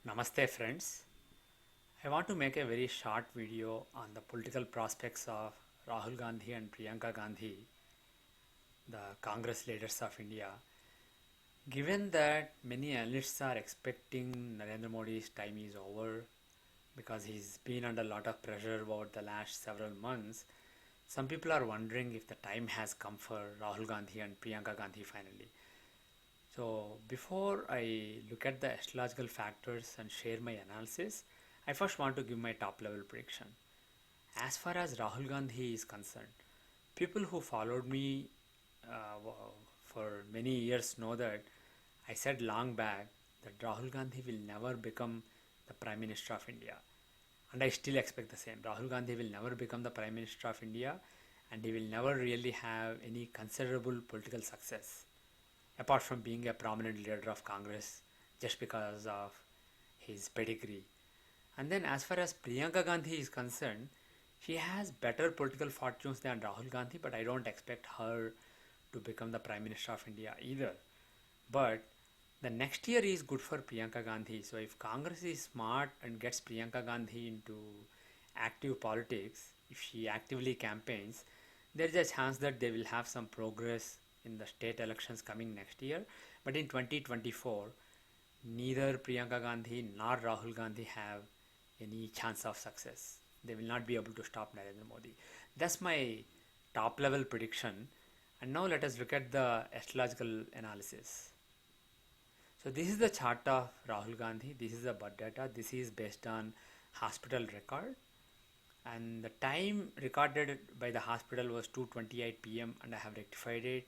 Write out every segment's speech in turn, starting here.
Namaste friends. I want to make a very short video on the political prospects of Rahul Gandhi and Priyanka Gandhi, the Congress leaders of India. Given that many analysts are expecting Narendra Modi's time is over because he's been under a lot of pressure over the last several months, some people are wondering if the time has come for Rahul Gandhi and Priyanka Gandhi finally. So before I look at the astrological factors and share my analysis, I first want to give my top level prediction. As far as Rahul Gandhi is concerned, people who followed me for many years know that I said long back that Rahul Gandhi will never become the Prime Minister of India. And I still expect the same. Rahul Gandhi will never become the Prime Minister of India and he will never really have any considerable political success apart from being a prominent leader of Congress just because of his pedigree. And then, as far as Priyanka Gandhi is concerned, she has better political fortunes than Rahul Gandhi, but I don't expect her to become the Prime Minister of India either. But the next year is good for Priyanka Gandhi. So, if Congress is smart and gets Priyanka Gandhi into active politics, if she actively campaigns, there is a chance that they will have some progress in the state elections coming next year. But in 2024, neither Priyanka Gandhi nor Rahul Gandhi have any chance of success. They will not be able to stop Narendra Modi. That's my top level prediction. And now let us look at the astrological analysis. So this is the chart of Rahul Gandhi. This is the birth data. This is based on hospital record. And the time recorded by the hospital was 2:28 p.m. and I have rectified it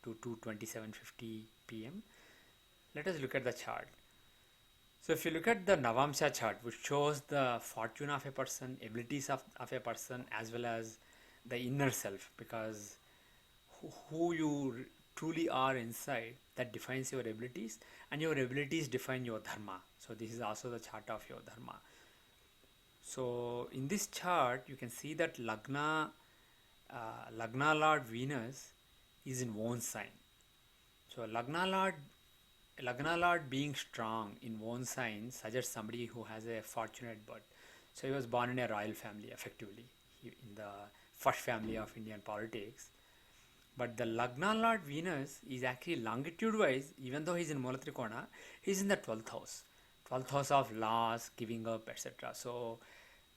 to 2:27:50 p.m. Let us look at the chart. So if you look at the Navamsha chart, which shows the fortune of a person, abilities of a person, as well as the inner self, because who you truly are inside, that defines your abilities, and your abilities define your dharma. So this is also the chart of your dharma. So in this chart, you can see that Lagna Lord Venus is in own sign. So Lagna Lord being strong in own sign suggests somebody who has a fortunate birth. So he was born in a royal family, effectively, in the first family of Indian politics. But the Lagna Lord Venus is actually longitude wise, even though he's in Mula Trikona, he's in the 12th house. 12th house of loss, giving up, etc. So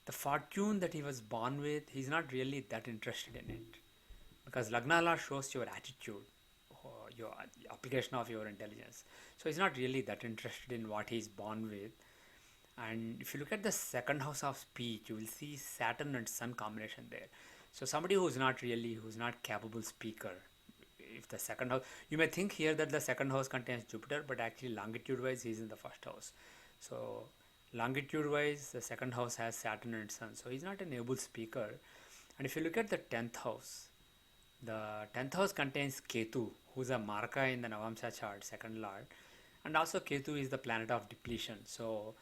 the fortune that he was born with, he's not really that interested in it. Because Lagna Lord shows your attitude, your application of your intelligence. So he's not really that interested in what he's born with. And if you look at the second house of speech, you will see Saturn and Sun combination there. So somebody who's not capable speaker. If the second house, you may think here that the second house contains Jupiter, but actually longitude wise he's in the first house. So longitude wise the second house has Saturn and Sun. So he's not an able speaker. And if you look at the 10th house, the 10th house contains Ketu, who's a Marka in the Navamsha chart, second lord. And also Ketu is the planet of depletion. So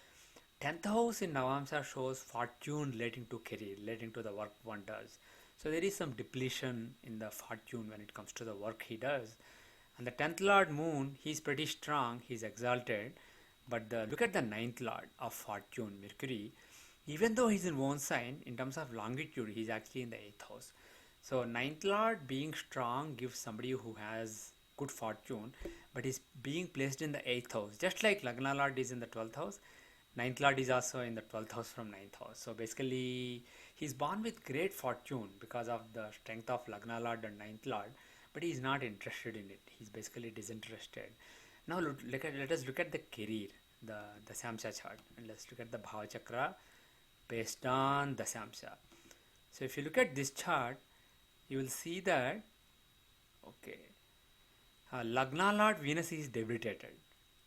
10th house in Navamsha shows fortune relating to career, relating to the work one does. So there is some depletion in the fortune when it comes to the work he does. And the 10th lord moon, he's pretty strong, he's exalted. But look at the 9th lord of fortune, Mercury. Even though he's in one sign, in terms of longitude, he's actually in the 8th house. So 9th lord being strong gives somebody who has good fortune, but is being placed in the 8th house. Just like Lagna lord is in the 12th house, 9th lord is also in the 12th house from 9th house. So basically he's born with great fortune because of the strength of Lagna lord and 9th lord, but he's not interested in it. He's basically disinterested. Now let us look at the career, the Dasyamsha chart, and let's look at the Bhava Chakra based on Dasyamsha. So if you look at this chart, you will see that Lagna Lord Venus is debilitated.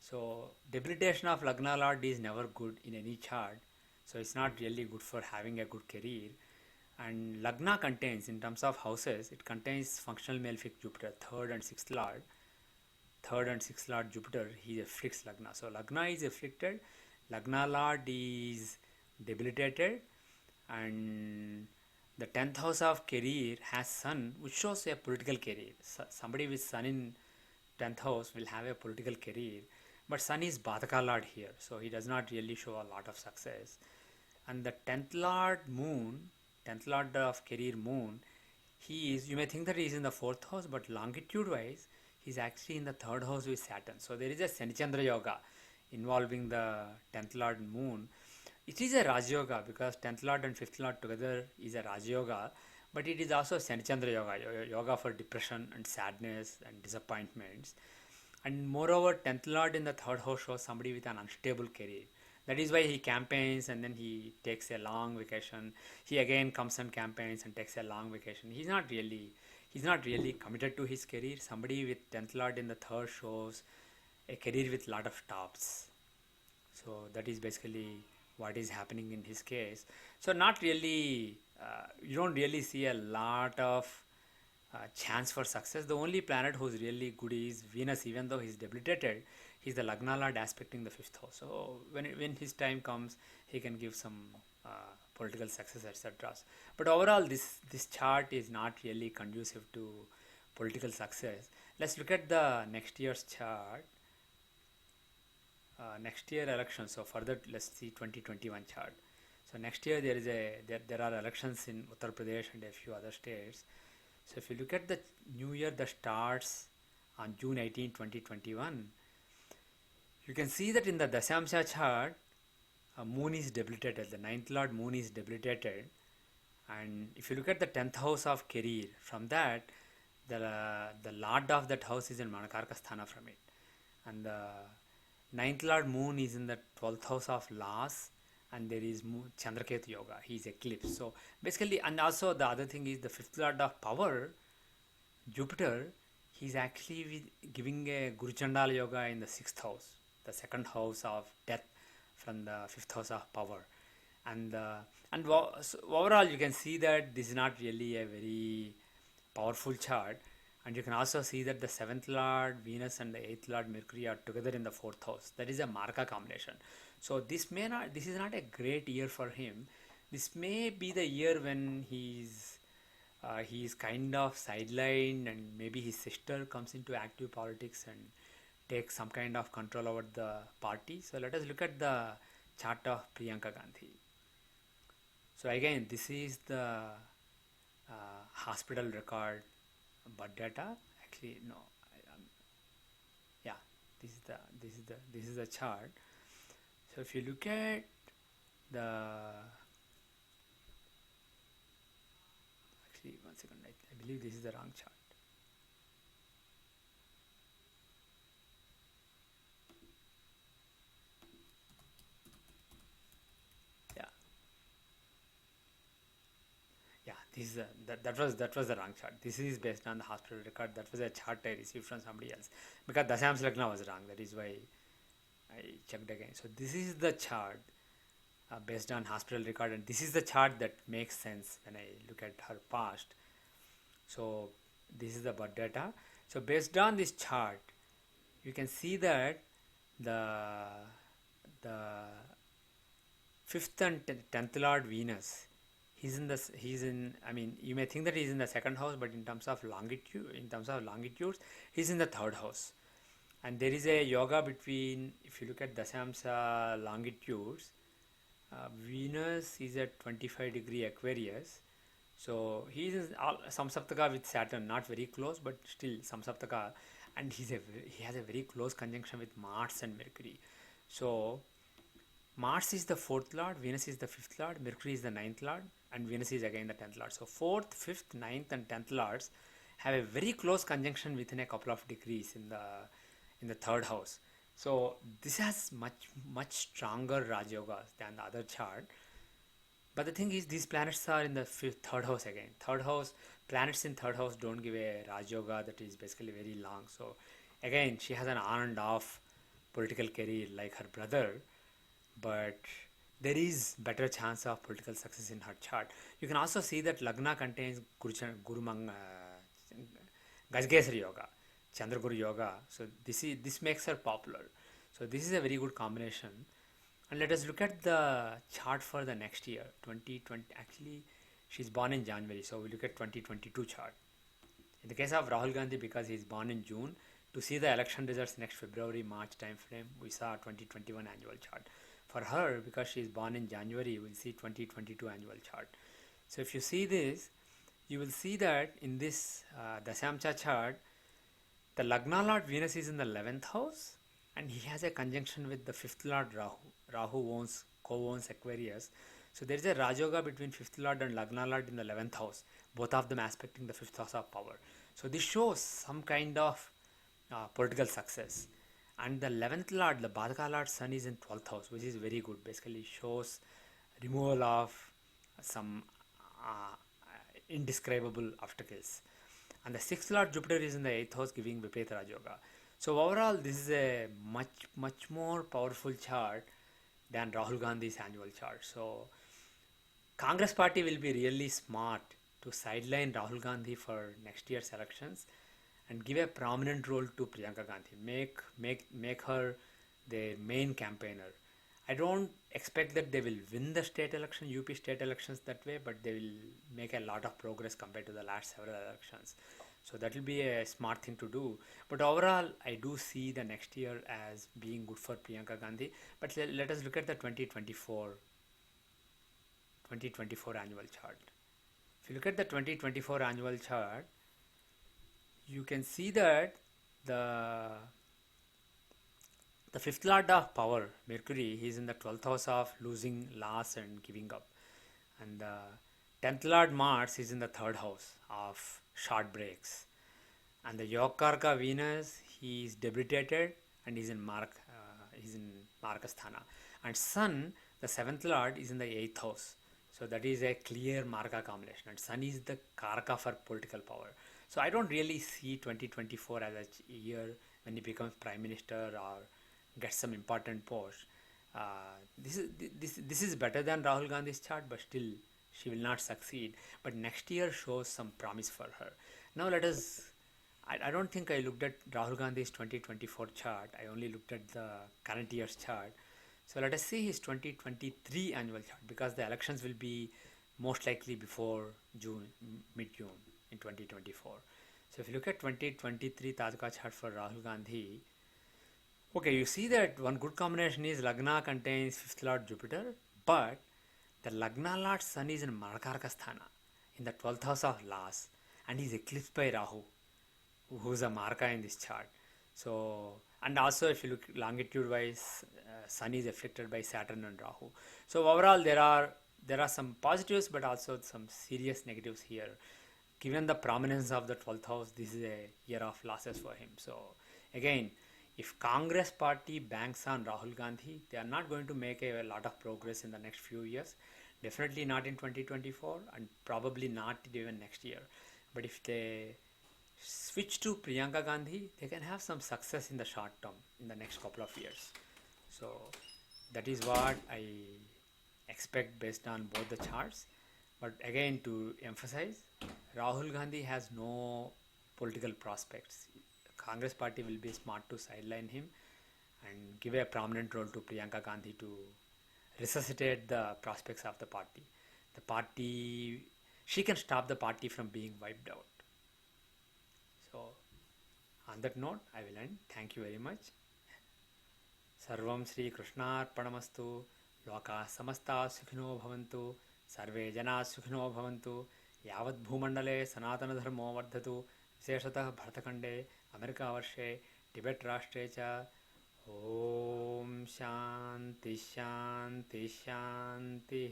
So debilitation of Lagna Lord is never good in any chart. So it's not really good for having a good career. And Lagna contains, in terms of houses, it contains functional malefic Jupiter, 3rd and 6th Lord. 3rd and 6th Lord Jupiter, he afflicts Lagna. So Lagna is afflicted, Lagna Lord is debilitated, and the 10th house of career has Sun, which shows a political career. Somebody with Sun in 10th house will have a political career. but Sun is Badaka Lord here, so he does not really show a lot of success. And the 10th Lord Moon, 10th Lord of career Moon, he is, you may think that he is in the 4th house, but longitude wise, he's actually in the 3rd house with Saturn. So there is a Sanichandra Yoga involving the 10th Lord Moon. It is a Raj Yoga because 10th Lord and 5th Lord together is a Raj Yoga, but it is also Sanichandra Yoga, yoga for depression and sadness and disappointments. And moreover, 10th Lord in the 3rd house shows somebody with an unstable career. That is why he campaigns and then he takes a long vacation. He again comes and campaigns and takes a long vacation. He's not really committed to his career. Somebody with 10th Lord in the 3rd shows a career with lot of stops. So that is basically what is happening in his case. So not really, you don't really see a lot of chance for success. The only planet who's really good is Venus, even though he's debilitated. He's the Lagna Lord aspecting the 5th house. So when his time comes, he can give some political success, etc. But overall, this chart is not really conducive to political success. Let's look at the next year's chart. Next year election. So further, let's see 2021 chart. So next year there are elections in Uttar Pradesh and a few other states. So if you look at the new year that starts on June 18, 2021, you can see that in the Dashamsha chart, Moon is debilitated. The 9th Lord Moon is debilitated. And if you look at the 10th house of career, from that, the Lord of that house is in Manakarka Sthana from it. And the 9th Lord Moon is in the 12th house of loss, and there is Chandraketu Yoga. He is eclipsed. So basically, and also the other thing is the 5th Lord of power, Jupiter, he's actually giving a Guru Chandala Yoga in the 6th house, the 2nd house of death from the 5th house of power. And so overall, you can see that this is not really a very powerful chart. And you can also see that the 7th Lord Venus and the 8th Lord Mercury are together in the 4th house. That is a Marka combination. So this is not a great year for him. This may be the year when he's kind of sidelined, and maybe his sister comes into active politics and takes some kind of control over the party. So let us look at the chart of Priyanka Gandhi. So again, this is the hospital record birth data. Actually, no. Yeah, this is the chart. So if you look at the, actually, one second, I believe this is the wrong chart. Yeah, this is that was the wrong chart. This is based on the hospital record. That was a chart I received from somebody else because Dasham's Lagna was wrong. That is why I checked again. So this is the chart based on hospital record, and this is the chart that makes sense when I look at her past. So this is the birth data. So based on this chart, you can see that the 5th and 10th Lord Venus, I mean, you may think that he's in the 2nd house, but in terms of longitudes, he's in the 3rd house. And there is a yoga between, if you look at Dashamsa longitudes, Venus is at 25 degree Aquarius. So he is Samsaptaka with Saturn, not very close, but still Samsaptaka, and he has a very close conjunction with Mars and Mercury. So Mars is the 4th Lord, Venus is the 5th Lord, Mercury is the 9th Lord, and Venus is again the 10th Lord. So 4th, 5th, 9th and 10th Lords have a very close conjunction within a couple of degrees in the 3rd house. So this has much stronger Raj Yogas than the other chart. But the thing is, these planets are in the 3rd house again. Planets in 3rd house don't give a Raj Yoga that is basically very long. So again, she has an on and off political career like her brother, but there is better chance of political success in her chart. You can also see that Lagna contains Gajgesari Yoga, Chandraguru Yoga. So this makes her popular. So this is a very good combination. And let us look at the chart for the next year, 2020. Actually, she's born in January, so we look at 2022 chart. In the case of Rahul Gandhi, because he's born in June, To see the election results next February, March time frame, we saw 2021 annual chart. For her, because she is born in January, we'll see 2022 annual chart. So if you see this, you will see that in this Dashamcha chart, the Lagna Lord Venus is in the 11th house, and he has a conjunction with the 5th Lord Rahu. Rahu co-owns Aquarius. So there is a Rajoga between 5th Lord and Lagna Lord in the 11th house, both of them aspecting the 5th house of power. So this shows some kind of political success. And the 11th Lord, the Badaka Lord Sun is in 12th house, which is very good. Basically shows removal of some indescribable obstacles. And the 6th Lord Jupiter is in the 8th house, giving Viparita Rajoga. So overall, this is a much more powerful chart than Rahul Gandhi's annual chart. So Congress party will be really smart to sideline Rahul Gandhi for next year's elections and give a prominent role to Priyanka Gandhi. Make her their main campaigner. I don't expect that they will win the state election, UP state elections that way, but they will make a lot of progress compared to the last several elections. So that will be a smart thing to do. But overall, I do see the next year as being good for Priyanka Gandhi. But let us look at the 2024 annual chart. If you look at the 2024 annual chart, you can see that the 5th Lord of power, Mercury, he is in the 12th house of losing, loss and giving up. And the 10th Lord Mars is in the 3rd house of short breaks. And the Yogakarka Venus, he is debilitated and he's in Markasthana. And Sun, the 7th Lord, is in the 8th house. So that is a clear Marka combination. And Sun is the Karaka for political power. So I don't really see 2024 as a year when he becomes Prime Minister or gets some important post. This is better than Rahul Gandhi's chart, but still she will not succeed. But next year shows some promise for her. Now let us. I don't think I looked at Rahul Gandhi's 2024 chart. I only looked at the current year's chart. So let us see his 2023 annual chart, because the elections will be most likely before June, mid-June in 2024. So if you look at 2023 Tajka chart for Rahul Gandhi, okay, you see that one good combination is Lagna contains 5th Lord Jupiter, but the Lagna Lord Sun is in Markarkasthana in the 12th house of loss, and is eclipsed by Rahu, who is a Marka in this chart. So, and also if you look longitude wise, Sun is affected by Saturn and Rahu. So overall there are some positives but also some serious negatives here. Given the prominence of the 12th house, this is a year of losses for him. So again, if Congress party banks on Rahul Gandhi, they are not going to make a lot of progress in the next few years. Definitely not in 2024 and probably not even next year. But if they switch to Priyanka Gandhi, they can have some success in the short term, in the next couple of years. So that is what I expect based on both the charts. But again, to emphasize, Rahul Gandhi has no political prospects. Congress party will be smart to sideline him and give a prominent role to Priyanka Gandhi to resuscitate the prospects of the party. She can stop the party from being wiped out. So on that note, I will end. Thank you very much. Sarvam Shri Krishnarpanamastu. Loka samasta sukhino bhavantu. Sarve jana sukhino bhavantu. Yavat bhumandale sanatana dharmo vardhatu. विशेषतः भरतखंडे America वर्षे Tibet राष्ट्रे च ओम शांति शांति शांति।